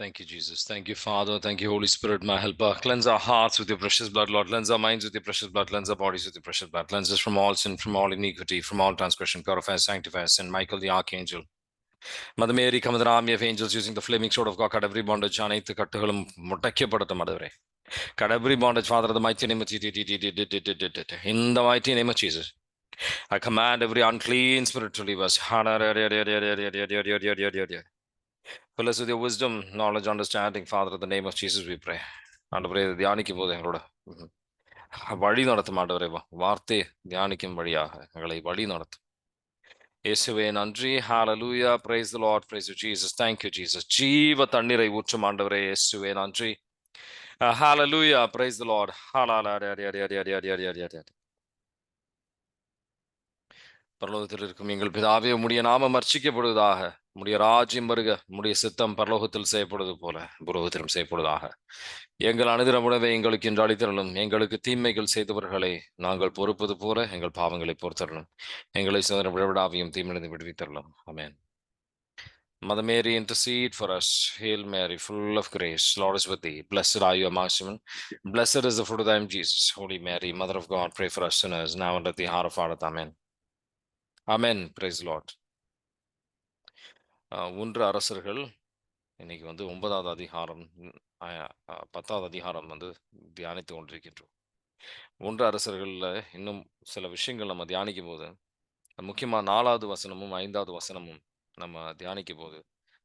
Thank you, Jesus. Thank you, Father. Thank you, Holy Spirit, my helper. Cleanse our hearts with your precious blood, Lord. Cleanse our minds with your precious blood. Cleanse our bodies with your precious blood. Cleanse us from all sin, from all iniquity, from all transgression. Purify us, sanctify us. And Michael the Archangel. Mother Mary, come with an army of angels using the flaming sword of God. Cut every bondage. அனைத்து கட்டுகளும் முட்டைக்கப்படுத்த மதவரே. Cut every bondage, Father, in the mighty name of Jesus. In the mighty name of Jesus. I command every unclean spirit to leave us. Fill us with your wisdom, knowledge, understanding, Father, in the name of Jesus we pray. ஆண்டவரே தியானிக்கும் போது எங்களோட வழி நடத்தும் ஆண்டவரே, வார்த்தை தியானிக்கும் வழியாக எங்களை வழி நடத்தும். இயேசுவே நன்றி. ஹalleluya. Praise the Lord. Praise you, Jesus. Thank you, Jesus. ஜீவ தண்ணீரை ஊற்றும் ஆண்டவரே, இயேசுவே நன்றி. Hallelujah. Praise the Lord. பரலோகத்தில் இருக்கும் எங்கள் பிதாவே, உம்முடைய நாமம் அர்ச்சிக்கப்படுவதாக, உம்முடைய ராஜ்யம் வருக, உம்முடைய சித்தம் பரலோகத்தில் செய்யப்படுவது போல பூலோகத்திலும் செய்யப்படுவதாக. எங்கள் அனுதின உணவை எங்களுக்கு இன்று அளித்தருளும். எங்களுக்கு தீமைகள் செய்தவர்களை நாங்கள் பொறுப்பது போல எங்கள் பாவங்களை பொறுத்தருளும். எங்களை சோதனை விழவிடாவையும் தீமிலிருந்து விடுவித்தருளும். ஆமென். Mother Mary, intercede for us. Hail Mary, full of grace, Lord is with thee. Blessed are you amongst women. Blessed is the fruit of thy womb, Jesus. Holy Mary, Mother of God, pray for us sinners, now and at the hour of our death. Amen. Amen. Praise the Lord. 1 அரசர்கள் இன்னைக்கு 9வது அதிகாரம் 10வது அதிகாரம் தியானித்து கொண்டிருக்கின்றோம். 1 அரசர்களில் இன்னும் சில விஷயங்கள் நம்ம தியானிக்கும் போது, முக்கியமாக 4வது வசனமும் 5வது வசனமும் நம்ம தியானிக்கும் போது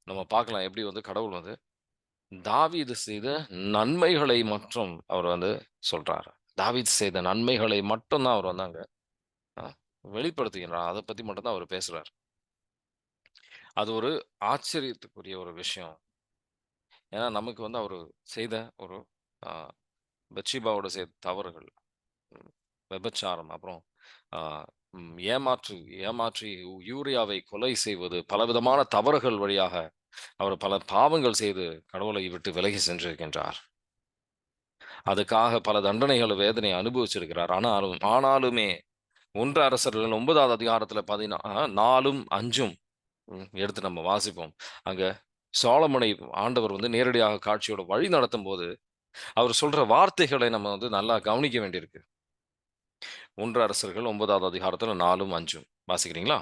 நம்ம பார்க்கலாம் எப்படி கடவுள் தாவீது செய்த நன்மைகளை மட்டும் அவர் சொல்றாரு. தாவீது செய்த நன்மைகளை மட்டும் தான் அவர் அங்க வெளிப்படுத்துகிறார். அதை பத்தி மட்டும் தான் அவர் பேசுறார். அது ஒரு ஆச்சரியத்துக்குரிய ஒரு விஷயம். ஏன்னா நமக்கு அவர் செய்த ஒரு பத்ஷிபாவோட செய்த தவறுகள், விபச்சாரம், அப்புறம் ஏமாற்றி யூரியாவை கொலை செய்வது, பலவிதமான தவறுகள் வழியாக அவர் பல பாவங்கள் செய்து கடவுளை விட்டு விலகி சென்றிருக்கின்றார். அதுக்காக பல தண்டனைகள், வேதனை அனுபவிச்சிருக்கிறார். ஆனாலுமே 1 அரசர்கள் 9வது அதிகாரத்துல 4ம் 5ம் எடுத்து நம்ம வாசிப்போம். அங்க சாலமோனை ஆண்டவர் நேரடியாக காட்சியோட வழி நடத்தும் போது அவர் சொல்ற வார்த்தைகளை நம்ம நல்லா கவனிக்க வேண்டியிருக்கு. 1 அரசர்கள் 9வது அதிகாரத்துல 4ம் 5ம் வாசிக்கிறீங்களா?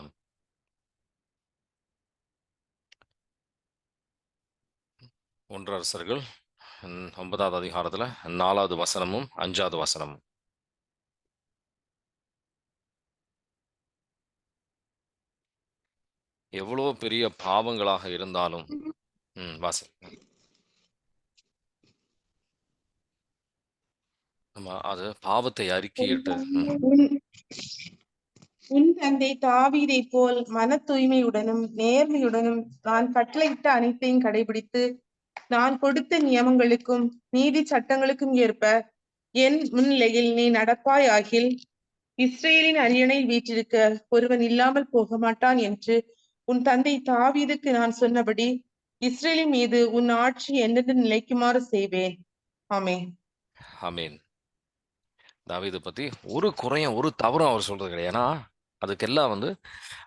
ஒன்று அரசர்கள் 9வது அதிகாரத்துல 4வது வசனமும் 5வது வசனமும். எவ்வளோ பெரிய பாவங்களாக இருந்தாலும் வாசி. அது பாவத்தை அறிக்கையிட்டு, உன் தந்தை தாவீதை போல் மன தூய்மையுடனும் நேர்மையுடனும் நான் கட்டளையிட்ட அனைத்தையும் கடைபிடித்து நான் கொடுத்த நியமங்களுக்கும் நீதி சட்டங்களுக்கும் ஏற்ப என் முன்னிலையில் நீ நடப்பாய் ஆகில் இஸ்ரேலின் அரியணை வீற்றிருக்க ஒருவன் இல்லாமல் போக மாட்டான் என்று உன் தந்தை தாவீதுக்கு நான் சொன்னபடி இஸ்ரேலின் மீது உன் ஆட்சி என்னென்று நிலைக்குமாறு செய்வேன். ஆமென். ஆமென். தாவீதை பத்தி ஒரு குறையும் ஒரு தவறும் அவர் சொல்றது கிடையாது. ஏன்னா அதுக்கெல்லாம்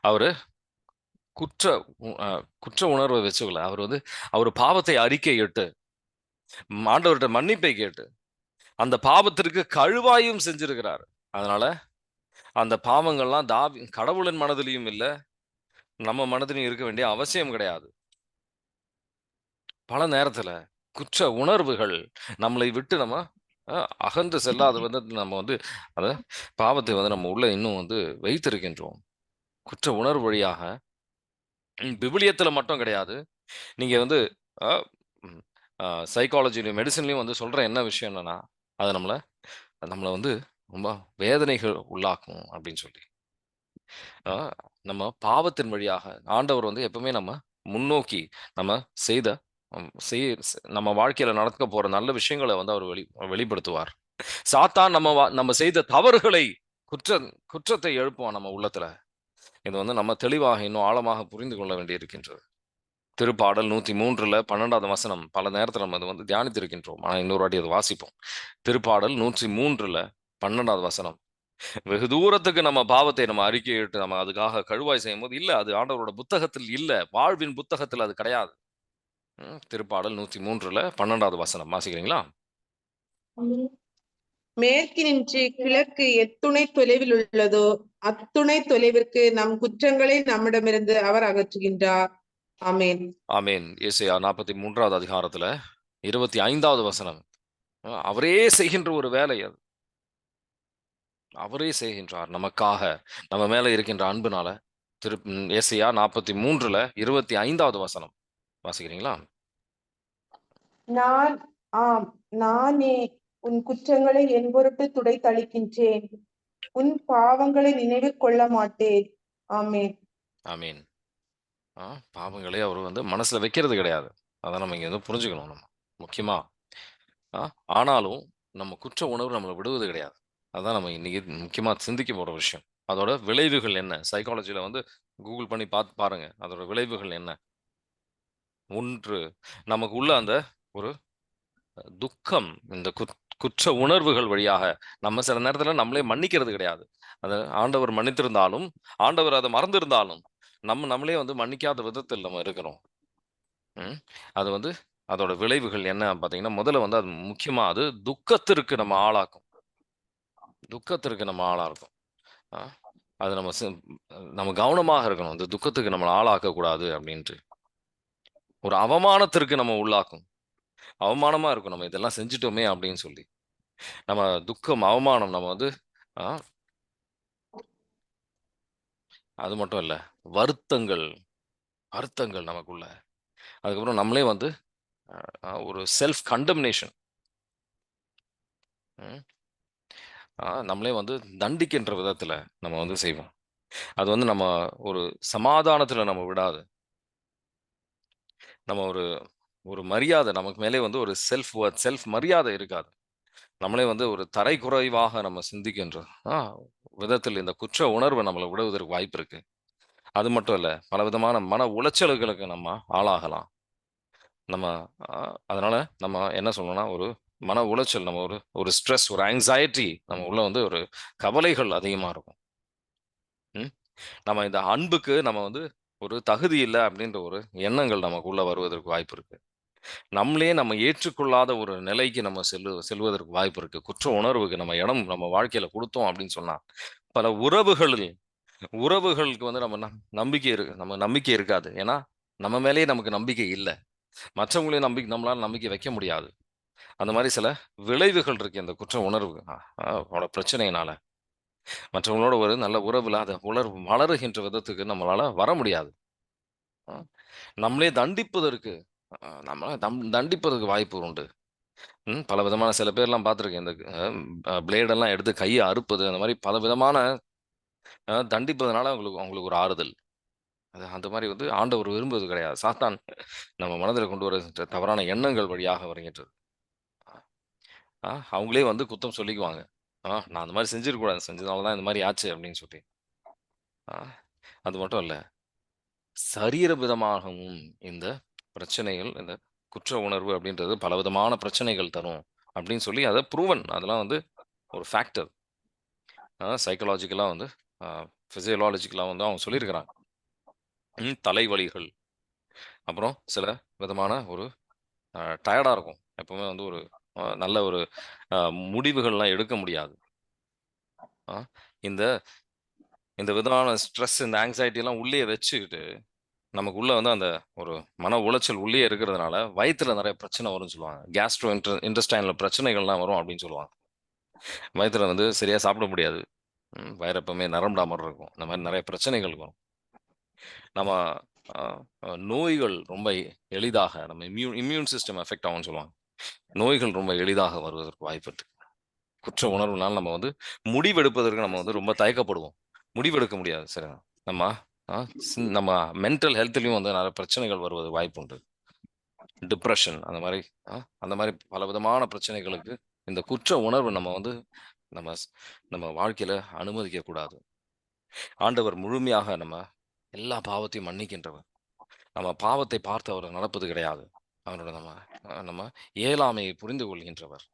அவரு குற்ற உணர்வை வச்சுக்கல. அவர் பாவத்தை அறிக்கையிட்டு ஆண்டவர்கிட்ட மன்னிப்பை கேட்டு அந்த பாவத்திற்கு கழுவாயும் செஞ்சிருக்கிறார். அதனால அந்த பாவங்கள்லாம் கடவுளின் மனதிலையும் இல்லை, நம்ம மனதிலையும் இருக்க வேண்டிய அவசியம் கிடையாது. பல நேரத்துல குற்ற உணர்வுகள் நம்மளை விட்டு நம்ம அகன்று செல்லாத நம்ம அத பாவத்தை நம்ம உள்ள இன்னும் வைத்திருக்கின்றோம். குற்ற உணர்வு வழியாக விவிலியத்துல மட்டும் கிடையாது. நீங்க சைக்காலஜிலையும் மெடிசன்லையும் சொல்ற என்ன விஷயம் என்னன்னா, அது நம்மளை ரொம்ப வேதனைகள் உள்ளாக்கும் அப்படின்னு சொல்லி. நம்ம பாவத்தின் வழியாக ஆண்டவர் எப்பவுமே நம்ம முன்னோக்கி நம்ம நம்ம வாழ்க்கையில நடக்க போற நல்ல விஷயங்களை அவர் வெளிப்படுத்துவார். சாத்தான் நம்ம செய்த தவறுகளை குற்றத்தை எழுப்புவான் நம்ம உள்ளத்துல. இது நம்ம தெளிவாக இன்னும் ஆழமாக புரிந்து கொள்ள வேண்டி இருக்கின்றது. திருப்பாடல் 103ல 12வது வசனம் பல நேரத்தில் நம்ம அது தியானித்திருக்கின்றோம். ஆனா இன்னொரு வாட்டி அதை வாசிப்போம். திருப்பாடல் 103ல 12வது வசனம். வெகு தூரத்துக்கு நம்ம பாவத்தை நம்ம அறிக்கையிட்டு நம்ம அதுக்காக கழுவாய் செய்யும் போது இல்ல, அது ஆண்டவரோட புத்தகத்தில் இல்ல, வாழ்வின் புத்தகத்தில் அது கிடையாது. திருப்பாடல் 103ல 12வது வசனம் வாசிக்கிறீங்களா? மேற்கினின்று கிழக்கு எத்துணை தொலைவில் உள்ளதோ அத்துணை தொலைவிற்கு நம் குற்றங்களை நம்மிடமிருந்து அவர் அகற்றுகின்றார். ஆமென். ஆமென். ஏசாயா 43வது அதிகாரத்துல 25வது வசனம். அவரே செய்கின்ற ஒரு வேலை அது. அவரே செய்கின்றார் நமக்காக, நம்ம மேல இருக்கின்ற அன்புனால. ஏசாயா 43ல 25வது வசனம் வாசிக்கிறீங்களா? நான் ஆம் நானே உன் குற்றங்களை என் பொருட்டு துடைத்தளிக்கின்றேன். உன் பாவங்களை நினைவு கொள்ள மாட்டேன். ஆமென். ஆமீன். பாவங்களே அவர் வந்து மனசுல வைக்கிறது கிடையாது. அத நம்ம இங்க வந்து புரிஞ்சுக்கணும் நம்ம. முக்கியமா. ஆ ஆனாலும் நம்ம குற்ற உணர்வு நம்மள விடுவது கிடையாது. அதான் நம்ம இன்னைக்கு முக்கியமா சிந்திக்க போற விஷயம். அதோட விளைவுகள் என்ன? சைக்காலஜில வந்து கூகுள் பண்ணி பார்த்து பாருங்க. அதோட விளைவுகள் என்ன? 1 நமக்கு உள்ள அந்த ஒரு துக்கம், இந்த குற்ற உணர்வுகள் வழியாக நம்ம சில நேரத்துல நம்மளே மன்னிக்கிறது கிடையாது. அத ஆண்டவர் மன்னித்திருந்தாலும், ஆண்டவர் அத மறந்திருந்தாலும், நம்மளே வந்து மன்னிக்காத விதத்தில் நம்ம இருக்கிறோம். ம். அது வந்து அதோட விளைவுகள் என்ன பார்த்தீங்கன்னா, முதல்ல வந்து அது முக்கியமா அது துக்கத்திற்கு நம்ம ஆளாக்கும். துக்கத்திற்கு நம்ம ஆளாக்கும். ஆ அது நம்ம கவனமாக இருக்கணும். இந்த துக்கத்துக்கு நம்மள ஆளாக்கக்கூடாது அப்டின்ட்டு. ஒரு அவமானத்திற்கு நம்ம உள்ளாக்கும். அவமானமா இருக்கும். நம்ம இதெல்லாம் செஞ்சுட்டோமே அப்டின்னு சொல்லி. நம்ம துக்கம், அவமானம் நம்ம வந்து ஆ அது மட்டும் இல்ல. வருத்தங்கள், வருத்தங்கள் நமக்குள்ள. அதுக்கப்புறம் நம்மளே வந்து ஒரு செல்ஃப் கண்டம்னேஷன். ம். நம்மளே வந்து தண்டிக்கின்ற விதத்துல நம்ம வந்து செய்வோம். அது வந்து நம்ம ஒரு சமாதானத்துல நம்ம விடாது. நம்ம ஒரு ஒரு மரியாதை நமக்கு மேலே வந்து ஒரு செல்ஃப் வொர்த், செல்ஃப் மரியாதை இருக்காது. நம்மளே வந்து ஒரு தரைக்குறைவாக நம்ம சிந்திக்கின்ற ஆ விதத்தில் இந்த குற்ற உணர்வு நம்மள விடுவதற்கு வாய்ப்பு இருக்கு. அது மட்டும் இல்ல, பலவிதமான மன உளைச்சல்களுக்கு நம்ம ஆளாகலாம். நம்ம அ அதனால நம்ம என்ன சொல்லணும்னா, ஒரு மன உளைச்சல், நம்ம ஒரு ஒரு ஸ்ட்ரெஸ், ஒரு ஆங்ஸைட்டி நம்ம உள்ள வந்து ஒரு கவலைகள் அதிகமா இருக்கும். ம். நம்ம இந்த அன்புக்கு நம்ம வந்து ஒரு தகுதி இல்ல அப்படின்ற ஒரு எண்ணங்கள் நமக்குள்ள வருவதற்கு வாய்ப்பு இருக்கு. நம்மளையே நம்ம ஏற்றுக்கொள்ளாத ஒரு நிலைக்கு நம்ம செல்வதற்கு வாய்ப்பு இருக்கு. குற்ற உணர்வுக்கு நம்ம இடம் நம்ம வாழ்க்கையில குடுத்தோம் அப்படின்னு சொன்னா, பல உறவுகளுக்கு வந்து நம்பிக்கை இருக்கு. நம்ம நம்பிக்கை இருக்காது. ஏன்னா, நம்ம மேலேயே நமக்கு நம்பிக்கை இல்ல. மற்றவங்களையும் நம்மளால நம்பிக்கை வைக்க முடியாது. அந்த மாரி சில விளைவுகள் இருக்கு இந்த குற்ற உணர்வு ஓட பிரச்சனையினால. மற்றவங்களோட ஒரு நல்ல உறவுல அத வளருகின்ற விதத்துக்கு நம்மளால வர முடியாது. அ நம்மளே தண்டிப்பதற்கு நம்மள தண்டிப்பதற்கு வாய்ப்பு உண்டு. பலவிதமான சில பேர்லாம் பார்த்துருக்கேன். இந்த பிளேடெல்லாம் எடுத்து கைய அறுப்பது, அந்த மாரி பலவிதமான தண்டிப்பதனால அவங்களுக்கு அவங்களுக்கு ஒரு ஆறுதல். அது அந்த மாரி வந்து ஆண்டவர் விரும்புவது கிடையாது. சாத்தான் நம்ம மனதில கொண்டு வருகின்ற தவறான எண்ணங்கள் வழியாக வருகின்றது. அவங்களே வந்து குத்தம் சொல்லிக்குவாங்க. நான் அந்த மாரி செஞ்சிருக்க கூடாது. செஞ்சதுனால தான் இந்த மாரி ஆச்சு அப்படின்னு சொல்லி. ஆ அது மட்டும் இல்ல. சரீர விதமாகவும் இந்த பிரச்சனைகள், இந்த குற்ற உணர்வு அப்படின்றது பலவிதமான பிரச்சனைகள் தரும் அப்படின்னு சொல்லி அத ப்ரூவன். அதெல்லாம் வந்து ஒரு ஃபேக்டர். சைக்காலஜிக்கலா வந்து அ பிசியோலாஜிக்கலா வந்து அவங்க சொல்லியிருக்கிறாங்க. தலைவலிகள், அப்புறம் சில விதமான ஒரு டயர்டா இருக்கும். எப்பவுமே வந்து ஒரு நல்ல ஒரு அ முடிவுகள்லாம் எடுக்க முடியாது. அ இந்த இந்த விதமான ஸ்ட்ரெஸ், இந்த ஆங்ஸைட்டி எல்லாம் உள்ளேயே வச்சுக்கிட்டு, நமக்குள்ள வந்து அந்த ஒரு மன உளைச்சல் உள்ளேயே இருக்கிறதுனால, வயித்துல நெறைய பிரச்சனை வரும்னு சொல்லுவாங்க. கேஸ்ட்ரோ இன்டெஸ்டைன்ல பிரச்சனைகள்லாம் வரும் அப்படின்னு சொல்லுவாங்க. வயித்துல வந்து சரியா சாப்பிட முடியாது. வயிறு எப்பவுமே நரம்புடா மாரி இருக்கும். இந்த மாரி நெறைய பிரச்சனைகள் வரும். நம்ம அ அ நோய்கள் ரொம்ப எளிதாக நம்ம இம்யூன் சிஸ்டம் அஃபெக்ட் ஆகும்னு சொல்லுவாங்க. நோய்கள் ரொம்ப எளிதாக வருவதற்கு வாய்ப்பு இருக்கு. குற்ற உணர்வுனால நம்ம வந்து முடிவெடுப்பதற்கு நம்ம வந்து ரொம்ப தயக்கப்படுவோம். முடிவெடுக்க முடியாது. சரியா? நம்ம அ நம்ம மென்டல் ஹெல்த்லயும் வந்து நெறைய பிரச்சனைகள் வருவதற்கு வாய்ப்பு உண்டு. டிப்ரஷன் அந்த மாரி பலவிதமான பிரச்சனைகளுக்கு இந்த குற்ற உணர்வு நம்ம வந்து நம்ம நம்ம வாழ்க்கையில அனுமதிக்கக் கூடாது. ஆண்டவர் முழுமையாக எல்லா பாவத்தையும் மன்னிக்கின்றவர். நம்ம பாவத்தை பார்த்து அவர் நடப்பது கிடையாது. அவரோட நம்ம இயலாமையை புரிந்து கொள்கின்றவர்.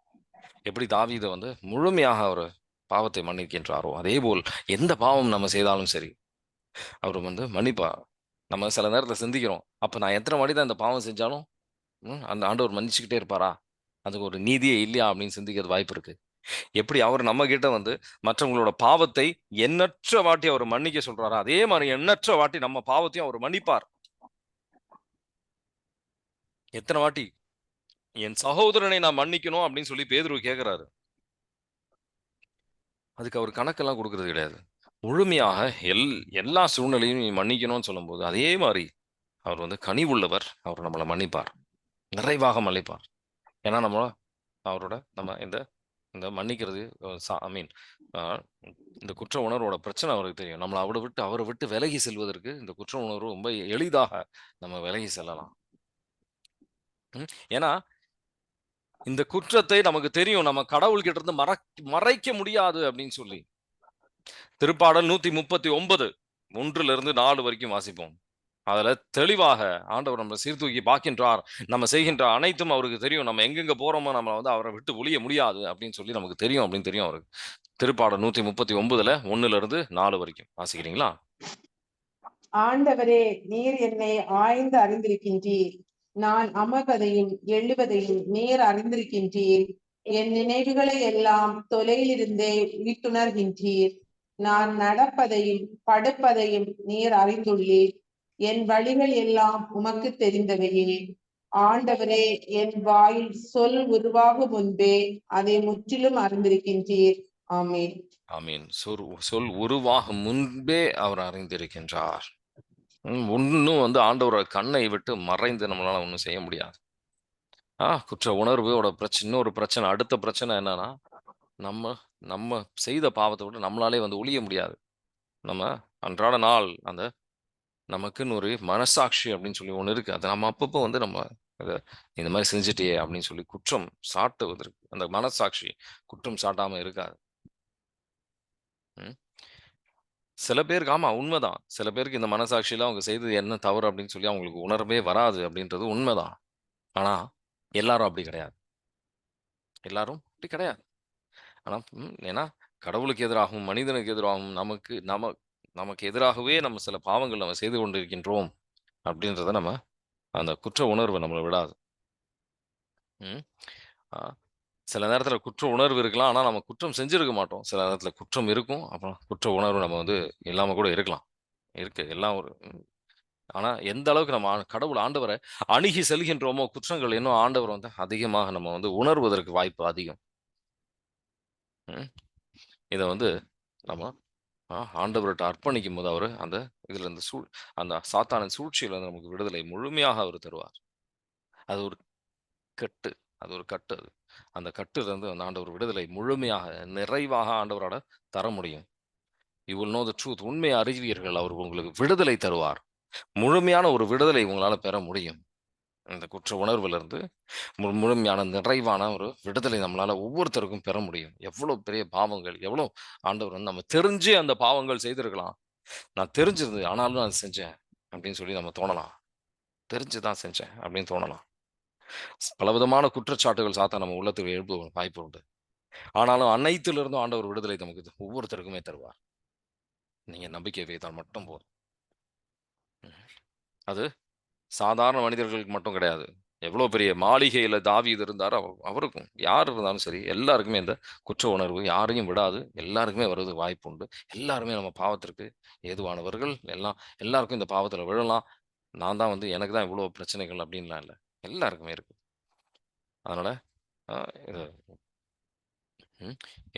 எப்படி தாவீது வந்து முழுமையாக அவரு பாவத்தை மன்னிக்கின்றாரோ, அதேபோல் எந்த பாவம் நம்ம செய்தாலும் சரி, அவரு வந்து மன்னிப்பார். நம்ம சில நேரத்துல சிந்திக்கிறோம். அப்ப நான் எத்தன வாட்டி தான் இந்த பாவம் செஞ்சாலும், அந்த ஆண்டவர் மன்னிச்சுக்கிட்டே இருப்பாரா? அதுக்கு ஒரு நீதியே இல்லையா அப்படின்னு சிந்திக்கிறது வாய்ப்பு இருக்கு. எப்படி அவர் நம்ம கிட்ட வந்து மற்றவங்களோட பாவத்தை எண்ணற்ற வாட்டி அவர் மன்னிக்க சொல்றாரோ, அதே மாதிரி எண்ணற்ற வாட்டி நம்ம பாவத்தையும் அவர் மன்னிப்பார். எத்தனை வாட்டி என் சகோதரனை நான் மன்னிக்கணும் அப்படின்னு சொல்லி பேதுரு கேட்கிறாரு. அதுக்கு அவர் கணக்கெல்லாம் கொடுக்கறது கிடையாது. முழுமையாக எல்லா சூழ்நிலையும் நீ மன்னிக்கணும்னு சொல்லும்போது, அதே மாதிரி அவர் வந்து கனிவுள்ளவர். அவர் நம்மளை மன்னிப்பார், நிறைவாக மன்னிப்பார். ஏன்னா நம்ம இந்த இந்த மன்னிக்கிறது ஐ மீன் இந்த குற்ற உணர்வோட பிரச்சனை அவருக்கு தெரியும். நம்மளை அவரை விட்டு விலகி செல்வதற்கு இந்த குற்ற உணர்வு ரொம்ப எளிதாக நம்ம விலகி செல்லலாம். ஏன்னா இந்த குற்றத்தை நமக்கு தெரியும், நம்ம கடவுள்கிட்ட இருந்து மறைக்க முடியாது அப்படின்னு சொல்லி. திருப்பாடல் 139 1-4 வரைக்கும் வாசிப்போம். அதுல தெளிவாக ஆண்டவர் நம்மளை சீர்தூக்கி பார்க்கின்றார். நம்ம செய்கின்ற அனைத்தும் அவருக்கு தெரியும். நம்ம எங்கெங்க போறோமோ நம்ம வந்து அவரை விட்டு ஒழிய முடியாது அப்படின்னு சொல்லி நமக்கு தெரியும் அப்படின்னு தெரியும் அவருக்கு. திருப்பாடல் 139 1-4 வரைக்கும் வாசிக்கிறீங்களா? ஆண்டவரே, நீர் என்னை ஆய்ந்து அறிந்திருக்கின்றீர். நான் அமர்வதையும் எழுவதையும் நீர் அறிந்திருக்கின்றீர். என் நினைவுகளை எல்லாம் தொலையிலிருந்தே விழித்துணர்கின்றீர். நான் நடப்பதையும் படுப்பதையும் நீர் அறிந்துள்ளீர். என் வழிகள் எல்லாம் உமக்கு தெரிந்தவையே. ஆண்டவரே, என் வாயில் சொல் உருவாகும் முன்பே அதை முற்றிலும் அறிந்திருக்கின்றீர். ஆமென். ஆமீன். சொல் உருவாகும் முன்பே அவர் அறிந்திருக்கின்றார். ஒன்னும் வந்து ஆண்டவரோட கண்ணை விட்டு மறைந்து நம்மளால ஒன்றும் செய்ய முடியாது. குற்ற உணர்வோட இன்னொரு பிரச்சனை, அடுத்த பிரச்சனை என்னன்னா, நம்ம நம்ம செய்த பாவத்தை விட்டு நம்மளாலே வந்து ஒழிய முடியாது. நம்ம அன்றாட நாள் அந்த நமக்குன்னு ஒரு மனசாட்சி அப்படின்னு சொல்லி ஒண்ணு இருக்கு. அதை நம்ம அப்பப்போ வந்து நம்ம இந்த மாதிரி செஞ்சுட்டியே அப்படின்னு சொல்லி குற்றம் சாட்டுவதற்கு அந்த மனசாட்சி குற்றம் சாட்டாம இருக்காது. சில பேருக்கு ஆமா உண்மைதான். சில பேருக்கு இந்த மனசாட்சியில அவங்க செய்தது என்ன தவறு அப்படின்னு சொல்லி அவங்களுக்கு உணர்வே வராது அப்படின்றது உண்மைதான். ஆனா எல்லாரும் அப்படி கிடையாது. எல்லாரும் அப்படி கிடையாது. ஆனா ஏன்னா கடவுளுக்கு எதிராகவும் மனிதனுக்கு எதிராகவும் நமக்கு எதிராகவே நம்ம சில பாவங்கள் நம்ம செய்து கொண்டிருக்கின்றோம் அப்படின்றத நம்ம அந்த குற்ற உணர்வு நம்மளை விடாது. சில நேரத்துல குற்ற உணர்வு இருக்கலாம். ஆனா நம்ம குற்றம் செஞ்சிருக்க மாட்டோம். சில நேரத்துல குற்றம் இருக்கும். அப்புறம் குற்ற உணர்வு நம்ம வந்து இல்லாம கூட இருக்கலாம். இருக்கு. எல்லாம் ஒரு ஆனா எந்த அளவுக்கு நம்ம கடவுள் ஆண்டவரை அணுகி செல்கின்றோமோ, குற்றங்கள் இன்னும் ஆண்டவர் வந்து அதிகமாக நம்ம வந்து உணர்வதற்கு வாய்ப்பு அதிகம். இத வந்து நம்ம ஆண்டவர்கிட்ட அர்ப்பணிக்கும் போது அவரு அந்த இதுல இருந்து அந்த சாத்தானின் சூழ்ச்சியில இருந்து நமக்கு விடுதலை முழுமையாக அவர் தருவார். அது ஒரு கட்டு. அது ஒரு கட்டு அது. அந்த கட்டுல இருந்து அந்த ஆண்டவர் விடுதலை முழுமையாக, நிறைவாக ஆண்டவரால தர முடியும். You will know the truth. உண்மையை அறிவீர்கள். அவர் உங்களுக்கு விடுதலை தருவார். முழுமையான ஒரு விடுதலை உங்களால பெற முடியும். இந்த குற்ற உணர்வுல இருந்து முழுமையான நிறைவான ஒரு விடுதலை நம்மளால ஒவ்வொருத்தருக்கும் பெற முடியும். எவ்வளவு பெரிய பாவங்கள், எவ்வளவு ஆண்டவர் வந்து நம்ம தெரிஞ்சே அந்த பாவங்கள் செய்திருக்கலாம். நான் தெரிஞ்சிருந்து ஆனாலும் நான் செஞ்சேன் அப்படின்னு சொல்லி நம்ம தோணலாம். தெரிஞ்சுதான் செஞ்சேன் அப்படின்னு தோணலாம். பலவிதமான குற்றச்சாட்டுகள் சாத்தா நம்ம உள்ளத்துக்கு எழுப்ப வாய்ப்பு உண்டு. ஆனாலும் அனைத்திலிருந்தும் ஆண்டவர் விடுதலை நமக்கு ஒவ்வொருத்தருக்குமே தருவார். நீங்க நம்பிக்கை வைத்தால் மட்டும் போதும். அது சாதாரண மனிதர்களுக்கு மட்டும் கிடையாது. எவ்வளவு பெரிய மாளிகையில தாவீது இருந்தாரோ அவருக்கும் யார் இருந்தாலும் சரி எல்லாருக்குமே இந்த குற்ற உணர்வு யாரையும் விடாது. எல்லாருக்குமே வருவதற்கு வாய்ப்பு உண்டு. எல்லாருமே நம்ம பாவத்திற்கு ஏதுவானவர்கள். எல்லாருக்கும் இந்த பாவத்துல விழலாம். நான் தான் வந்து எனக்கு தான் இவ்வளவு பிரச்சனைகள் அப்படின்லாம் இல்லை. எல்லாருக்குமே இருக்கு. அதனால இது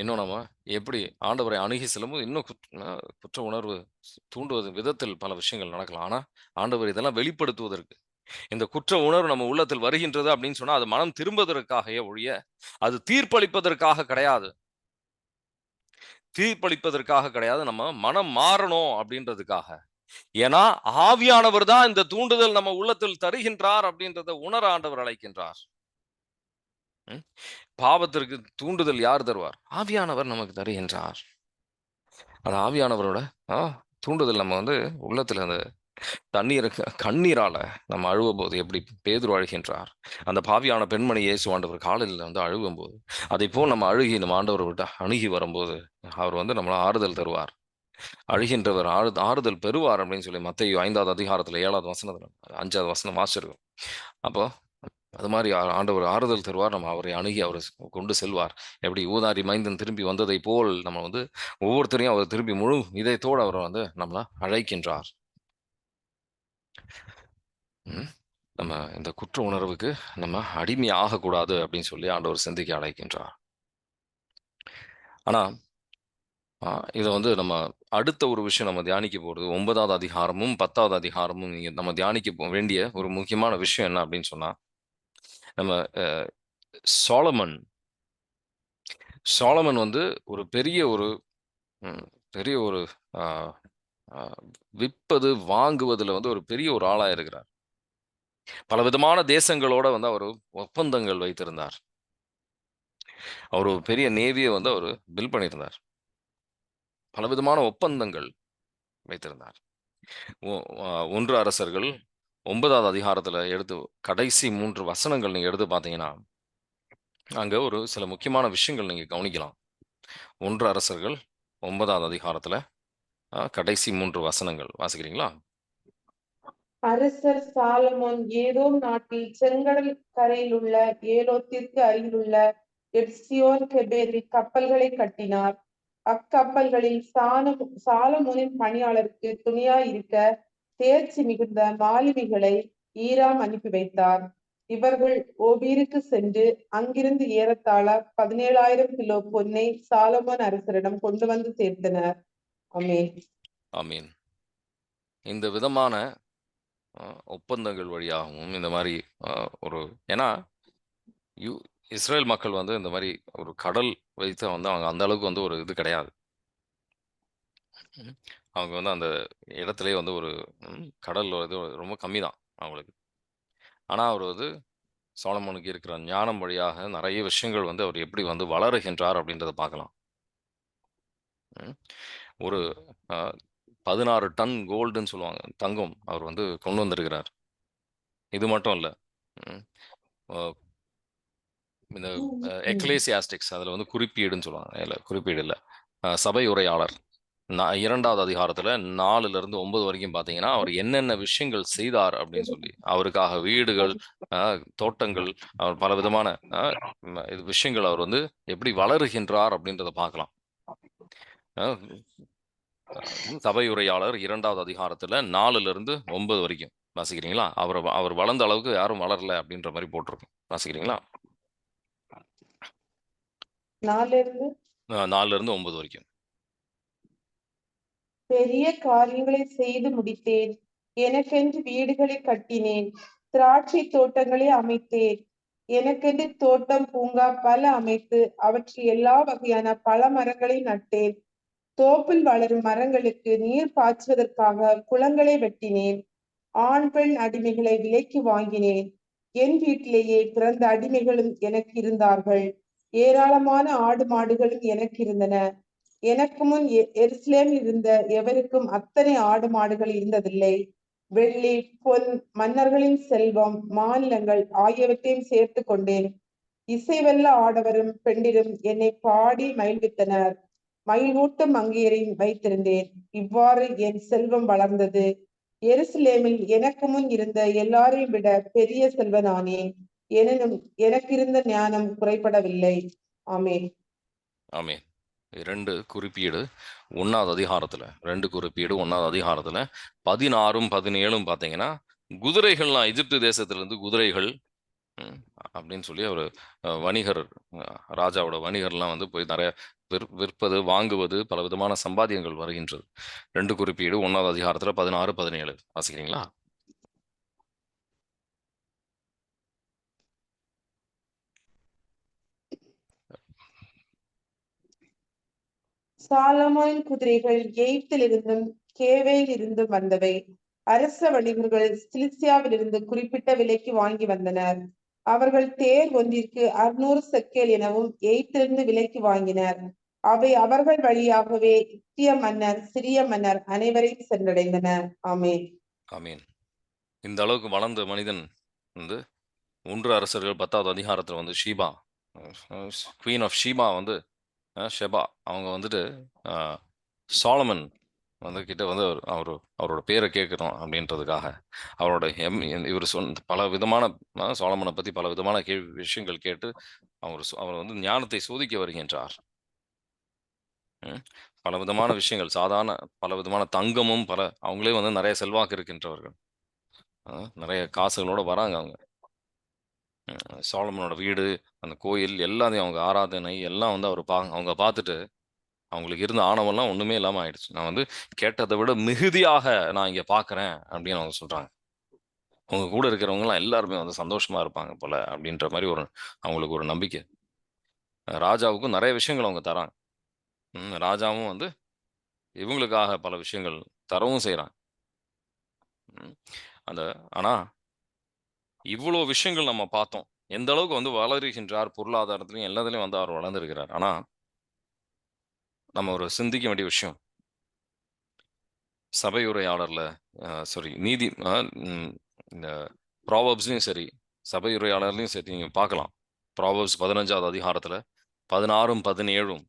இன்னும் நம்ம எப்படி ஆண்டவரை அணுகி செல்லும்போது இன்னும் குற்ற உணர்வு தூண்டுவது விதத்தில் பல விஷயங்கள் நடக்கலாம். ஆனா ஆண்டவர் இதெல்லாம் வெளிப்படுத்துவதற்கு இந்த குற்ற உணர்வு நம்ம உள்ளத்தில் வருகின்றது அப்படின்னு சொன்னா அது மனம் திரும்புவதற்காகவே ஒழிய அது தீர்ப்பளிப்பதற்காக கிடையாது. தீர்ப்பளிப்பதற்காக கிடையாது. நம்ம மனம் மாறணும் அப்படின்றதுக்காக. ஏன்னா ஆவியானவர் தான் இந்த தூண்டுதல் நம்ம உள்ளத்தில் தருகின்றார் அப்படின்றத உணர ஆண்டவர் அழைக்கின்றார். பாவத்திற்கு தூண்டுதல் யார் தருவார்? ஆவியானவர் நமக்கு தருகின்றார். அந்த ஆவியானவரோட தூண்டுதல் நம்ம வந்து உள்ளத்துல அந்த கண்ணீரால நம்ம அழுவும் போது எப்படி பேதுரு அழுகின்றார், அந்த பாவியான பெண்மணி இயேசு ஆண்டவர் காலில் வந்து அழுகும் போது அதை போல் நம்ம அழுகி நம்ம ஆண்டவரை விட்டு அணுகி வரும்போது அவர் வந்து நம்மள ஆறுதல் தருவார். அழுகின்றவர் ஆறுதல் பெறுவார் அப்படின்னு சொல்லி மத்தேயு 5வது அதிகாரத்துல 7வது வசனத்துல 5வது வசனம் வாசிச்சிருக்கோம். அப்போ அது மாதிரி ஆண்டவர் ஆறுதல் தருவார். நம்ம அவரை அணுகி அவர் கொண்டு செல்வார். எப்படி ஊதாரி மைந்தன் திரும்பி வந்ததை போல் நம்ம வந்து ஒவ்வொருத்தரையும் அவர் திரும்பி முழு இதயத்தோடு அவர் வந்து நம்மளை அழைக்கின்றார். ம். நம்ம இந்த குற்ற உணர்வுக்கு நம்ம அடிமை ஆகக்கூடாது அப்படின்னு சொல்லி ஆண்டவர் சிந்திக்க அழைக்கின்றார். ஆனா இதை வந்து நம்ம அடுத்த ஒரு விஷயம் நம்ம தியானிக்க போகிறது 9வது அதிகாரமும் 10வது அதிகாரமும் நம்ம தியானிக்க வேண்டிய ஒரு முக்கியமான விஷயம் என்ன அப்படின்னு சொன்னா, நம்ம சாலமன் சாலமன் வந்து ஒரு ம், பெரிய ஒரு ஆ, ஆ, விற்பது வாங்குவதுல வந்து ஒரு பெரிய ஒரு ஆளா இருக்கிறார். பலவிதமான தேசங்களோட வந்து அவர் ஒப்பந்தங்கள் வைத்திருந்தார். அவர் ஒரு பெரிய நேவியை வந்து அவர் பில் பண்ணியிருந்தார். பலவிதமான ஒப்பந்தங்கள் வைத்திருந்தார். ஒன்று அரசர்கள் 9வது அதிகாரத்துல எடுத்து கடைசி 3 வசனங்கள் நீங்க எடுத்து பார்த்தீங்கன்னா, அங்க ஒரு சில முக்கியமான விஷயங்கள் நீங்க கவனிக்கலாம். 1 அரசர்கள் 9வது அதிகாரத்துல கடைசி 3 வசனங்கள் வாசிக்கிறீங்களா? அரசர் சாலமோன் ஏதோம் நாட்டில் செங்கடல் கரையில் உள்ள ஏலோத்திற்கு அருகிலுள்ள எப்சியோன் கெபேரில் கப்பல்களை கட்டினார். அக்கப்பல்களில் சாலமோனின் பணியாளருக்கு துணையாய் இருக்க தேர்ச்சி மிகுந்த மாலுமிகளை ஈராம் அனுப்பி வைத்தார். இவர்கள் ஓபீருக்கு சென்று அங்கிருந்து ஏறத்தாழ 17,000 கிலோ பொன்னை சாலமோன் அரசரிடம் கொண்டு வந்து சேர்த்தனர். ஆமென். ஆமீன். இந்த விதமான ஒப்பந்தங்கள் வழியாகவும் இந்த மாதிரி ஒரு ஏன்னா யூ இஸ்ரேல் மக்கள் வந்து இந்த மாதிரி ஒரு கடல் வைத்து வந்து அவங்க அந்த அளவுக்கு வந்து ஒரு இது கிடையாது. ம். அவங்க வந்து அந்த இடத்திலேயே வந்து ஒரு கடல் இது ரொம்ப கம்மி தான் அவங்களுக்கு. ஆனா அவர் வந்து சாலமோனுக்கு இருக்கிற ஞானம் வழியாக நிறைய விஷயங்கள் வந்து அவர் எப்படி வந்து வளருகின்றார் அப்படின்றத பார்க்கலாம். ம். ஒரு அ 16 டன் கோல்டுன்னு சொல்லுவாங்க. தங்கம் அவர் வந்து கொண்டு வந்திருக்கிறார். இது மட்டும் இல்ல. ம். அ இந்த எக்லேசியாஸ்டிக்ஸ் அதில வந்து குறிப்பீடுன்னு சொல்லுவாங்க. இல்ல குறிப்பீடு இல்ல. சபை உரையாளர். 2வது அதிகாரத்துல 4லிருந்து 9 வரைக்கும் பார்த்தீங்கன்னா, அவர் என்னென்ன விஷயங்கள் செய்தார் அப்படின்னு சொல்லி, அவருக்காக வீடுகள், அ தோட்டங்கள், அவர் பலவிதமான அ இது விஷயங்கள் அவர் வந்து எப்படி வளருகின்றார் அப்படின்றத பார்க்கலாம். அ சபை உரையாளர் 2வது அதிகாரத்துல 4லிருந்து 9 வரைக்கும் வாசிக்கிறீங்களா? அவர் வளர்ந்த அளவுக்கு யாரும் வளரல அப்படின்ற மாரி போட்டிருக்கும். வாசிக்கிறீங்களா? 4 4லிருந்து 9 வரைக்கும். பெரிய காரியங்களை செய்து முடித்தேன். எனக்கென்று வீடுகளை கட்டினேன். திராட்சை தோட்டங்களை அமைத்தேன். எனக்கென்று தோட்டம் பூங்கா பல அமைத்து அவற்றில் எல்லா வகையான பல மரங்களை நட்டேன். தோப்பில் வளரும் மரங்களுக்கு நீர் பாய்ச்சுவதற்காக குளங்களை வெட்டினேன். ஆண் பெண் அடிமைகளை விலைக்கு வாங்கினேன். என் வீட்டிலேயே பிறந்த அடிமைகளும் எனக்கு இருந்தார்கள். ஏராளமான ஆடு மாடுகளும் எனக்கு இருந்தன. எனக்கு முன் எருசலேமில் இருந்த எவருக்கும் அத்தனை ஆடு மாடுகள் இருந்ததில்லை. வெள்ளி பொன் மன்னர்களின் செல்வம் மாநிலங்கள் ஆகியவற்றையும் சேர்த்து கொண்டேன். இசைவெல்ல ஆடவரும் பெண்டிரும் என்னை பாடி மகிழ்வித்தனர். மகிழ்வூட்டும் மங்கையரையும் வைத்திருந்தேன். இவ்வாறு என் செல்வம் வளர்ந்தது. எருசலேமில் எனக்கு முன் இருந்த எல்லாரையும் விட பெரிய செல்வனானேன். எனினும் எனக்கு இருந்த ஞானம் குறைபடவில்லை. ஆமென். ஆமென். 2 குறிப்பீடு 1வது அதிகாரத்துல 2 குறிப்பீடு 1வது அதிகாரத்துல 16ம் 17ம் பார்த்தீங்கன்னா, குதிரைகள்லாம் எகிப்து தேசத்திலிருந்து குதிரைகள் அப்படின்னு சொல்லி ஒரு வணிகர் ராஜாவோட வணிகர்லாம் வந்து போய் நிறைய விற்பது வாங்குவது பலவிதமான சம்பாத்தியங்கள் வருகின்றது. 2 குறிப்பீடு 1வது அதிகாரத்துல 16, 17 வாசிக்கிறீங்களா? சாலமோனின் குதிரைகள் எகிப்திலிருந்தும் கேவேயில் இருந்தும் வந்தவை. அரச வணிகர்கள் சிலிசியாவிலிருந்து குறிப்பிட்ட விலைக்கு வாங்கி வந்தனர். அவர்கள் தேர் ஒன்றிற்கு 600 செக்கேல் எனவும் எகிப்திலிருந்து விலைக்கு வாங்கினர். அவை அவர்கள் வழியாகவே இத்திய மன்னர் சிரிய மன்னர் அனைவரையும் சென்றடைந்தன. ஆமென். ஆமீன். இந்த அளவுக்கு வளர்ந்த மனிதன் வந்து 1 அரசர்கள் 10வது அதிகாரத்துல வந்து ஷீபா குவீன் ஆஃப் ஷீபா வந்து ஷெபா அவங்க வந்துட்டு சாலமன் வந்து கிட்ட வந்து அவரோட பேரை கேட்கணும் அப்படின்றதுக்காக அவரோட இவர் பல விதமான சோலமனை பத்தி பல விதமான விஷயங்கள் கேட்டு அவர் வந்து ஞானத்தை சோதிக்க வருகின்றார். பல விதமான விஷயங்கள் சாதாரண பல விதமான தங்கமும் அவங்களே வந்து நிறைய செல்வாக்கு இருக்கின்றவர்கள். நிறைய காசுகளோட வராங்க அவங்க. சோலமனோட வீடு, அந்த கோயில் எல்லாத்தையும் அவங்க ஆராதனை எல்லாம் வந்து அவங்க பார்த்துட்டு அவங்களுக்கு இருந்த ஆணவம்லாம் ஒண்ணுமே இல்லாம ஆயிடுச்சு. நான் வந்து கேட்டதை விட மிகுதியாக நான் இங்க பார்க்கிறேன் அப்படின்னு அவங்க சொல்றாங்க. உங்க கூட இருக்கிறவங்கலாம் எல்லாருமே வந்து சந்தோஷமா இருப்பாங்க போல அப்படின்ற மாதிரி அவங்களுக்கு ஒரு நம்பிக்கை. ராஜாவுக்கும் நிறைய விஷயங்கள் அவங்க தராங்க. ராஜாவும் வந்து இவங்களுக்காக பல விஷயங்கள் தரவும் செய்றாங்க. அந்த ஆனா இவ்வளோ விஷயங்கள் நம்ம பார்த்தோம். எந்த அளவுக்கு வந்து வளருகின்றார் பொருளாதாரத்திலையும் எல்லாத்துலயும் வந்து அவர் வளர்ந்திருக்கிறார். ஆனா நம்ம ஒரு சிந்திக்க வேண்டிய விஷயம். சபையுரையாளர்ல சாரி நீதி இந்த ப்ராவர்ப்ஸ்லயும் சரி, சபையுரையாளர்லயும் சரி நீங்க பார்க்கலாம். ப்ராவர்ப்ஸ் 15வது அதிகாரத்துல 16ம் 17ம்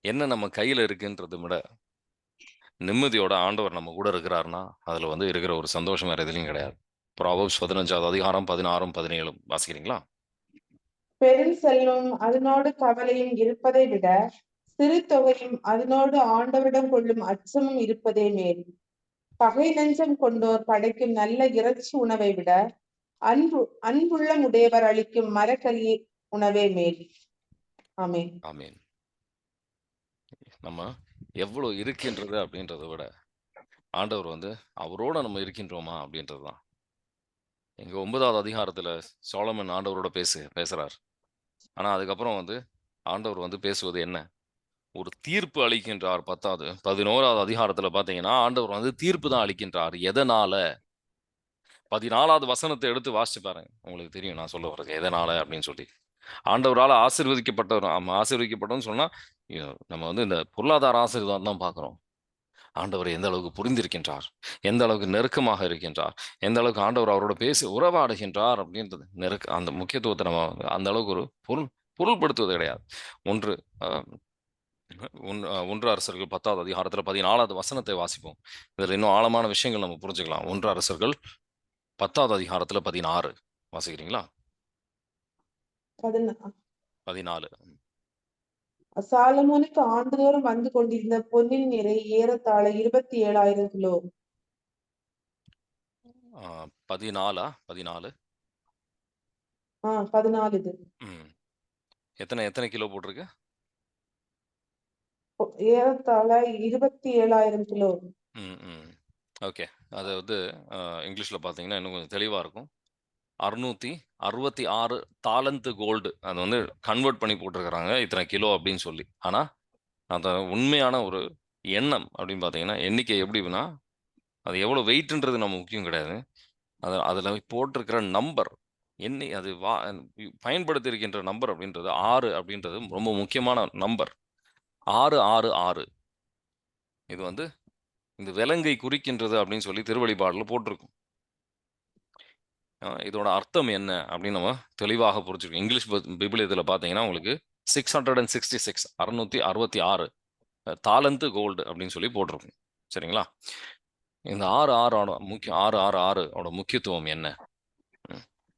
என்ன நம்ம கையில இருக்குன்றதை விட நிம்மதியோட ஆண்டவர் நம்ம கூட இருக்கிறாருன்னா அதுல வந்து இருக்கிற ஒரு சந்தோஷம் வேற எதுலையும் கிடையாது. ப்ராவர்ப்ஸ் 15வது அதிகாரம் 16ம் 17ம் வாசிக்கிறீங்களா? பெரும் செல்வம் அதனோடு கவலையும் இருப்பதை விட சிறு தொகையும் அதனோடு ஆண்டவரிடம் கொள்ளும் அச்சமும் இருப்பதே மேல். பகை நெஞ்சம் கொண்டோர் படைக்கும் நல்ல இறைச்சி உணவை விட அன்புள்ளம் உடையவர் அளிக்கும் மரக்கறி உணவே மேல். ஆமென். ஆமீன். நம்ம எவ்வளவு இருக்கின்றது அப்படின்றத விட ஆண்டவர் வந்து அவரோட நம்ம இருக்கின்றோமா அப்படின்றதுதான். எங்க 9வது அதிகாரத்துல சோலமன் ஆண்டவரோட பேசுறார். ஆனா அதுக்கப்புறம் வந்து ஆண்டவர் வந்து பேசுவது என்ன? ஒரு தீர்ப்பு அளிக்கின்றார். 11வது அதிகாரத்துல பாத்தீங்கன்னா ஆண்டவர் வந்து தீர்ப்பு தான் அளிக்கின்றார். எதனால? 14வது வசனத்தை எடுத்து வாசிச்சு பாருங்க. உங்களுக்கு தெரியும் நான் சொல்ல வர்றது எதனால அப்படின்னு சொல்லி. ஆண்டவரால ஆசீர்வதிக்கப்பட்டோம்னு சொன்னா நம்ம வந்து இந்த பொருளாதார ஆசீர்வாதம் தான் பார்க்கிறோம். ஆண்டவர் எந்த அளவுக்கு புரிந்திருக்கின்றார், எந்த அளவுக்கு நெருக்கமாக இருக்கின்றார், எந்த அளவுக்கு ஆண்டவர் அவரோட பேசி உறவாடுகின்றார் அப்படின்றது அந்த முக்கியத்துவத்தை நம்ம அந்த அளவுக்கு ஒரு பொருள்படுத்துவது கிடையாது. ஒன்று ஒன்று அரசர்கள் 10வது அதிகாரத்துல 14வது வசனத்தை வாசிப்போம். இதுல இன்னும் ஆழமான விஷயங்கள் நம்ம புரிஞ்சுக்கலாம். ஒன்று அரசர்கள் 10வது அதிகாரத்துல 16 வாசிக்கிறீங்களா? 14. சாலமோனுக்கு ஆண்டுதோறும் வந்து கொண்டிருந்த பொன்னின் நிறை ஏறத்தாழ 27,000 கிலோ. 14 14. 14 இது. எத்தனை எத்தனை கிலோ போட்டிருக்கு? ஏறத்தாழ 27,000 கிலோ. ஓகே. அது வந்து இங்கிலீஷ்ல பார்த்தீங்கன்னா இன்னும் கொஞ்சம் தெளிவா இருக்கும். 666 தாலந்து கோல்டு. அது வந்து கன்வெர்ட் பண்ணி போட்டிருக்கிறாங்க. இத்தனை கிலோ அப்படின்னு சொல்லி. ஆனா, அந்த உண்மையான ஒரு எண்ணம் அப்படின்னு பார்த்தீங்கன்னா, எண்ணிக்கை எப்படின்னா, அது எவ்வளோ வெயிட்ன்றது நம்ம முக்கியம் கிடையாது. அதுல போட்டிருக்கிற நம்பர் அது பயன்படுத்தி இருக்கின்ற நம்பர் அப்படின்றது 6 அப்படின்றது ரொம்ப முக்கியமான நம்பர். 666. இது வந்து இந்த விலங்கை குறிக்கின்றது அப்படின்னு சொல்லி திருவெளிப்பாடுல போட்டிருக்கும். இதோட அர்த்தம் என்ன அப்படின்னு நம்ம தெளிவாக புரிஞ்சுக்கணும். இங்கிலீஷ் பிபிலியத்துல பார்த்தீங்கன்னா உங்களுக்கு 666 666 தாலந்து கோல்டு அப்படின்னு சொல்லி போட்டிருக்கும். சரிங்களா? இந்த 666 ஓட முக்கியத்துவம் என்ன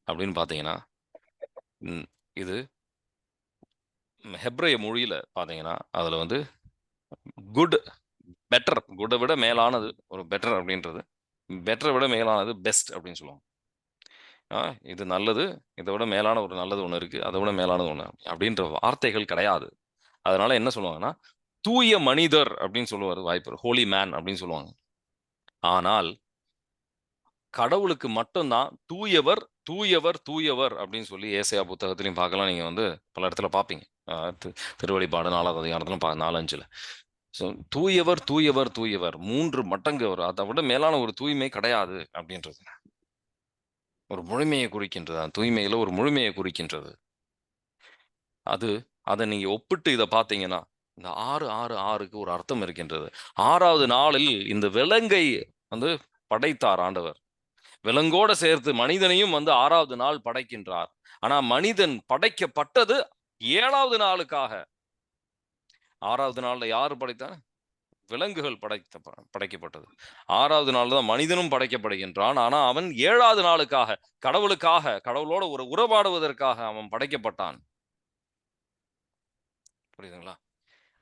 அப்படின்னு பார்த்தீங்கன்னா, இது ஹெப்ரேய மொழியில பார்த்தீங்கன்னா அதுல வந்து குட், பெட்டர், குட்டை விட மேலானது ஒரு பெட்டர் அப்படின்றது, பெட்டரை விட மேலானது பெஸ்ட் அப்படின்னு சொல்லுவாங்க. இது நல்லது, இதை விட மேலான ஒரு நல்லது ஒன்று இருக்கு, அதை விட மேலானது ஒன்று அப்படின்ற வார்த்தைகள் கிடையாது. அதனால என்ன சொல்லுவாங்கன்னா தூய மனிதர் அப்படின்னு சொல்லுவார் வாய்ப்பு, ஹோலி மேன் அப்படின்னு சொல்லுவாங்க. ஆனால் கடவுளுக்கு மட்டும்தான் தூயவர் தூயவர் தூயவர் அப்படின்னு சொல்லி ஏசாயா புத்தகத்திலையும் பார்க்கலாம். நீங்க வந்து பல இடத்துல பார்ப்பீங்க. திருவெளிப்பாடு 4வது அதிகாரத்துல 4:5. ஸோ தூயவர் தூயவர் தூயவர் 3 மடங்கு அவர், அதை விட மேலான ஒரு தூய்மை கிடையாது அப்படின்றது ஒரு முழுமையை குறிக்கின்றது. தூய்மையில ஒரு முழுமையை குறிக்கின்றது. அதை நீங்க ஒப்பிட்டு இதை பார்த்தீங்கன்னா இந்த 666க்கு ஒரு அர்த்தம் இருக்கின்றது. 6வது நாளில் இந்த விலங்கை வந்து படைத்தார் ஆண்டவர். விலங்கோட சேர்த்து மனிதனையும் வந்து 6வது நாள் படைக்கின்றார். ஆனா மனிதன் படைக்கப்பட்டது 7வது நாளுக்காக. 6வது நாள்ல யாரு படைத்தார்? விலங்குகள் படைக்கப்பட்டது. 6வது நாள் தான் மனிதனும் படைக்கப்படுகின்றான். ஆனா அவன் 7வது நாளுக்காக, கடவுளோட ஒரு உறவாடுவதற்காக அவன் படைக்கப்பட்டான். புரியுதுங்களா?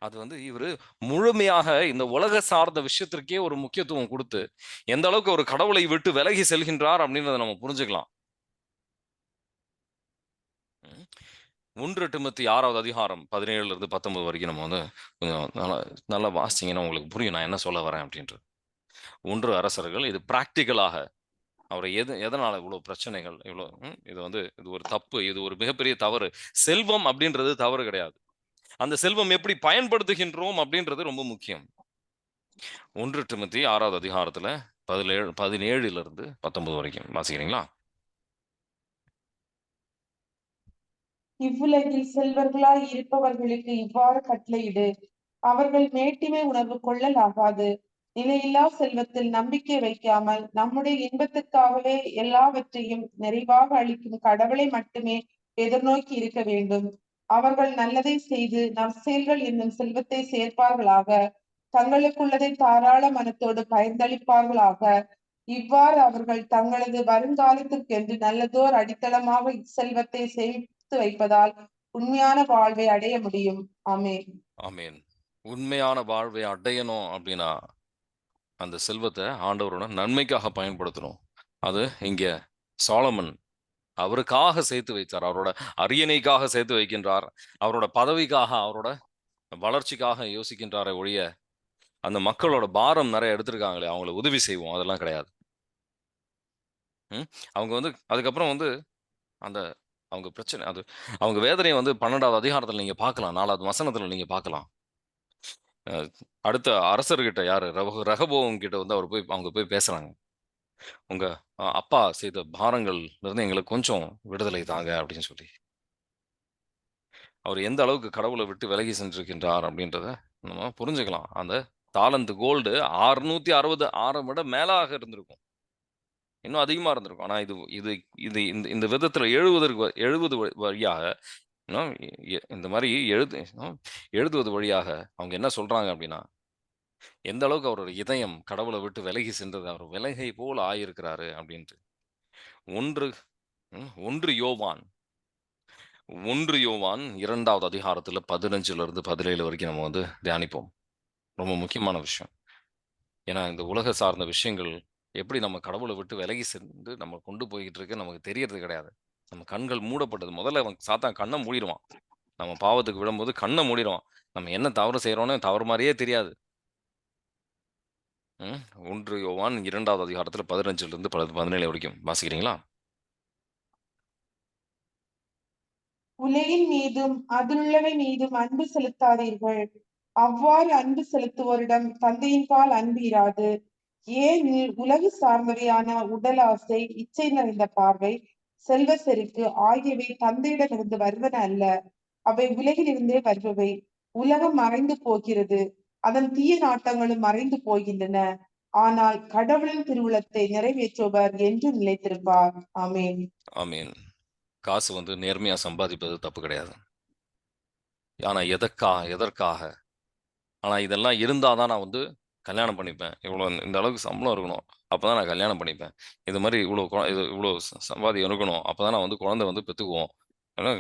அது வந்து இவரு முழுமையாக இந்த உலக சார்ந்த விஷயத்திற்கே ஒரு முக்கியத்துவம் குடுத்து, எந்த அளவுக்கு ஒரு கடவுளை விட்டு விலகி செல்கின்றார் அப்படின்றத நம்ம புரிஞ்சுக்கலாம். 1 டிமோத்தி 6வது அதிகாரம் 17லிருந்து 19 வரைக்கும் நம்ம வந்து கொஞ்சம் நல்லா வாசிச்சீங்கன்னா உங்களுக்கு புரியும் நான் என்ன சொல்ல வரேன் அப்படின்றது. 1 அரசர்கள் இது பிராக்டிகலாக அவரை எதனால இவ்வளவு பிரச்சனைகள், இது வந்து இது ஒரு தப்பு, இது ஒரு மிகப்பெரிய தவறு. செல்வம் அப்படின்றது தவறு கிடையாது. அந்த செல்வம் எப்படி பயன்படுத்துகின்றோம் அப்படின்றது ரொம்ப முக்கியம். 1 டிமோத்தி 6வது அதிகாரத்துல 17லிருந்து 19 வரைக்கும் வாசிக்கிறீங்களா? இவ்வுலகில் செல்வர்களாய் இருப்பவர்களுக்கு இவ்வாறு கட்டளையிடு. அவர்கள் மேட்டிமை உணர்வு கொள்ளலாகாது. நிலையில்லா செல்வத்தில் நம்பிக்கை வைக்காமல் நம்முடைய இன்பத்துக்காகவே எல்லாவற்றையும் நிறைவாக அளிக்கும் கடவுளை மட்டுமே எதிர்நோக்கி இருக்க வேண்டும். அவர்கள் நல்லதை செய்து நற்செயல்கள் என்னும் செல்வத்தை சேர்ப்பார்களாக. தங்களுக்குள்ளதை தாராள மனத்தோடு பயந்தளிப்பார்களாக. இவ்வாறு அவர்கள் தங்களது வருங்காலத்திற்கென்று நல்லதோர் அடித்தளமாக இச்செல்வத்தை சேமித்து வைப்பதால் உண்மையான வாழ்வை அடைய முடியும். ஆமென். ஆமென். உண்மையான வாழ்வை அடையணும் அப்படின்னா அந்த செல்வத்தை ஆண்டவரோட நன்மைக்காக பயன்படுத்தணும். அது இங்க சாலமன் அவருக்காக சேர்த்து வைத்தார். அவரோட அரியணைக்காக சேர்த்து வைக்கின்றார். அவரோட பதவிக்காக, அவரோட வளர்ச்சிக்காக யோசிக்கின்றாரே ஒழிய, அந்த மக்களோட பாரம் நிறைய எடுத்திருக்காங்களே, அவங்கள உதவி செய்வோம் அதெல்லாம் கிடையாது. அவங்க வந்து அதுக்கப்புறம் வந்து அந்த அவங்க பிரச்சனை அது அவங்க வேதனையை வந்து 12வது அதிகாரத்துல நீங்க பார்க்கலாம். 4வது வசனத்துல நீங்க பார்க்கலாம். அடுத்த அரசர்கிட்ட யாரு ரகபோகம் கிட்ட வந்து அவங்க போய் பேசுறாங்க. உங்க அப்பா செய்த பாரங்கள்ல இருந்து எங்களுக்கு கொஞ்சம் விடுதலை தாங்க அப்படின்னு சொல்லி. அவர் எந்த அளவுக்கு கடவுளை விட்டு விலகி சென்றிருக்கின்றார் அப்படின்றத நம்ம புரிஞ்சுக்கலாம். அந்த தாலந்து கோல்டு 666 விட மேலாக இருந்திருக்கும். இன்னும் அதிகமா இருந்திருக்கும். ஆனா இது இது இது இந்த விதத்துல 70 வழியாக இந்த மாதிரி எழுதுவது வழியாக அவங்க என்ன சொல்றாங்க அப்படின்னா, எந்த அளவுக்கு அவரோட இதயம் கடவுளை விட்டு விலகி சென்றது, அவர் விலகை போல் ஆயிருக்கிறாரு அப்படின்ட்டு. 1 யோவான் 2வது அதிகாரத்துல 15லிருந்து 17 வரைக்கும் நம்ம வந்து தியானிப்போம். ரொம்ப முக்கியமான விஷயம். ஏன்னா இந்த உலக சார்ந்த விஷயங்கள் எப்படி நம்ம கடவுளை விட்டு விலகி சென்று நம்ம கொண்டு போய்கிட்டு இருக்கு நமக்கு தெரியறது கிடையாது. நம்ம கண்கள் மூடப்பட்டது. முதல்ல அவன் சாத்தான் கண்ணை மூடிடுவான். நம்ம பாவத்துக்கு விழும்போது கண்ணை மூடிடுவான். நம்ம என்ன தவறு செய்றோம்னு தவறு மாதிரியே தெரியாது. 1 யோவான் 2வது அதிகாரத்துல 15லிருந்து 17 வரைக்கும் வாசிக்கிறீங்களா? உலகின் மீதும் அதிலுள்ளவை மீதும் அன்பு செலுத்தாதீர்கள். அவ்வாறு அன்பு செலுத்துவோரிடம் தந்தையின்பால் அன்பு இராது. ஏனெனில் உலகு சார்ந்தவையான உடல் ஆசை, இச்சை நிறைந்த பார்வை, செல்வ செருக்கு ஆகியவை தந்தையிடமிருந்து வருவன அல்ல. அவை உலகிலிருந்தே வருபவை. உலகம் மறைந்து போகிறது, அதன் தீய நாட்டங்களும் மறைந்து போகின்றன. ஆனால் கடவுளின் திருவுளத்தை நிறைவேற்றுபவர் என்றும் நிலைத்திருப்பார். ஆமென். ஆமீன். காசு வந்து நேர்மையா சம்பாதிப்பது தப்பு கிடையாது. ஆனா எதற்காக? ஆனா இதெல்லாம் இருந்தா தான் நான் வந்து கல்யாணம் பண்ணிப்பேன். இந்த அளவுக்கு சம்பளம் இருக்கணும். அப்பதான் நான் கல்யாணம் பண்ணிப்பேன். இது மாரி இவ்வளோ சம்பாத்தியம் இருக்கணும். அப்பதான் நான் வந்து குழந்தை வந்து பெத்துக்குவோம். ஏன்னா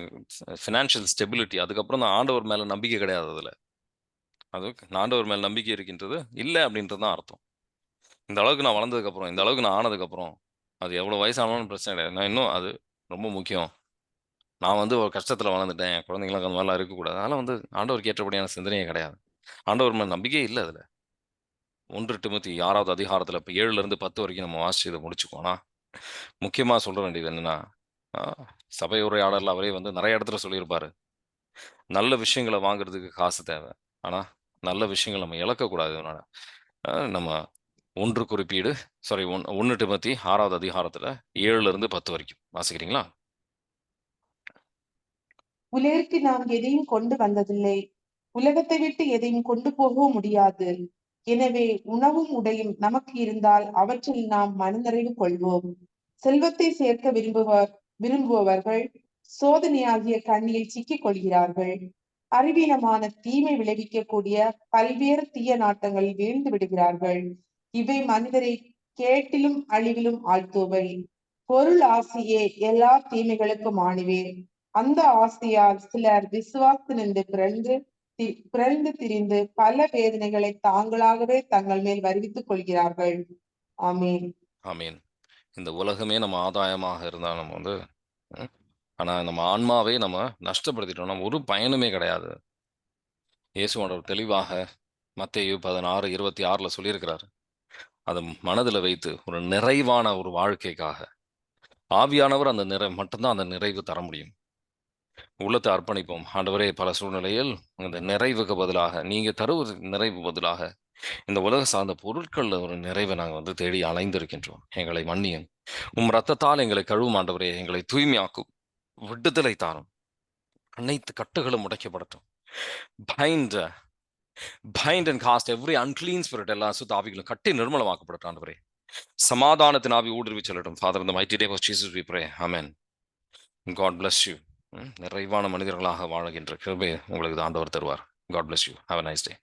ஃபினான்ஷியல் ஸ்டெபிலிட்டி அதுக்கப்புறம் தான் ஆண்டவர் மேல நம்பிக்கை கிடையாது அதுல. அது ஆண்டவர் மேல நம்பிக்கை இருக்கின்றது இல்ல அப்படின்றது தான் அர்த்தம். இந்த அளவுக்கு நான் வளர்ந்ததுக்கப்புறம், இந்த அளவுக்கு நான் ஆனதுக்கப்புறம், அது எவ்வளோ வயசானாலும் பிரச்சனை கிடையாது. நான் இன்னும் அது ரொம்ப முக்கியம். நான் வந்து ஒரு கஷ்டத்துல வளர்ந்துட்டேன். என் குழந்தைங்களுக்கு அந்த மாரிலாம் இருக்கக்கூடாது. அதெல்லாம் வந்து ஆண்டவருக்கு ஏற்றபடியான சிந்தனையே கிடையாது. ஆண்டவர் மேல நம்பிக்கையே இல்ல அதுல. 1 டிமோத்தி 6வது அதிகாரத்துல இப்ப 7லிருந்து 10 வரைக்கும் நம்ம வாசிச்சு இத முடிச்சுக்குவோம். ஆனா, முக்கியமா சொல்ல வேண்டியது என்னன்னா, அ சபை உரையாடல்ல அவரே வந்து நெறைய இடத்துல சொல்லியிருப்பாரு. நல்ல விஷயங்கள வாங்குறதுக்கு காசு தேவ. ஆனா, நல்ல விஷயங்கள நம்ம இழக்கக்கூடாது அதனால. நம்ம 1 குறிப்பீடு 1 டிமோத்தி 6வது அதிகாரத்துல 7லிருந்து 10 வரைக்கும் வாசிக்கிறீங்களா? உலகிற்கு நாம் எதையும் கொண்டு வந்ததில்லை. உலகத்தை விட்டு எதையும் கொண்டு போகவும் முடியாது. எனவே உணவும் உடையும் நமக்கு இருந்தால் அவற்றில் நாம் மனநிறைவு கொள்வோம். செல்வத்தை சேர்க்க விரும்புபவர்கள் சோதனையாகிய கண்ணியில் சிக்கிக் கொள்கிறார்கள். அறிவீனமான தீமை விளைவிக்கக்கூடிய பல்வேறு தீய நாட்டங்களில் வீழ்ந்து விடுகிறார்கள். இவை மனிதரை கேட்டிலும் அழிவிலும் ஆழ்த்துவை. பொருள் ஆசையே எல்லா தீமைகளுக்கும் ஆணிவேர். அந்த ஆசையால் சிலர் விசுவாசத்தினின்று பிறழ்ந்து திரிந்து பல வேதனைகளை தாங்களாகவே தங்கள் மேல் வருவித்துக் கொள்கிறார்கள். ஆமீன். ஆமீன். இந்த உலகமே நம்ம ஆதாயமாக இருந்தா நம்ம வந்து ஆனா நம்ம ஆன்மாவே நம்ம நஷ்டப்படுத்திட்டோம். நம்ம ஒரு பயனுமே கிடையாது. இயேசுவானவர் தெளிவாக மத்தேயு 16:26 சொல்லியிருக்கிறார். அதை மனதில் வைத்து ஒரு நிறைவான ஒரு வாழ்க்கைக்காக ஆவியானவர் அந்த மட்டும்தான் அந்த நிறைவு தர முடியும். உள்ளத்தை அர்ப்பணிப்போம். ஆண்டவரே, பல சூழ்நிலையில் அந்த நிறைவுக்கு பதிலாக நீங்க தருவது நிறைவு பதிலாக இந்த உலக சார்ந்த பொருட்கள்ல ஒரு நிறைவை நாங்கள் வந்து தேடி அலைந்திருக்கின்றோம். எங்களை மன்னியும். உம் ரத்தத்தால் எங்களை கழுவும் ஆண்டவரே. எங்களை தூய்மையாக்கும். விடுதலை தாரும். அனைத்து கட்டுகளும் உடைக்கப்படட்டும். Bind and cast every unclean spirit, எல்லா அசுத்த ஆவிகளும் கட்டி நிர்மலமாக்கப்படட்டும் ஆண்டவரே. சமாதானத்தின் ஆவி ஊடுருவி செல்லட்டும். ஃபாதர், இந்த mighty name of Jesus we pray. Amen. God bless you. நிறைவான மனிதர்களாக வாழ்கின்ற கிருபையை உங்களுக்கு ஆண்டவர் தருவார். God bless you. Have a nice day.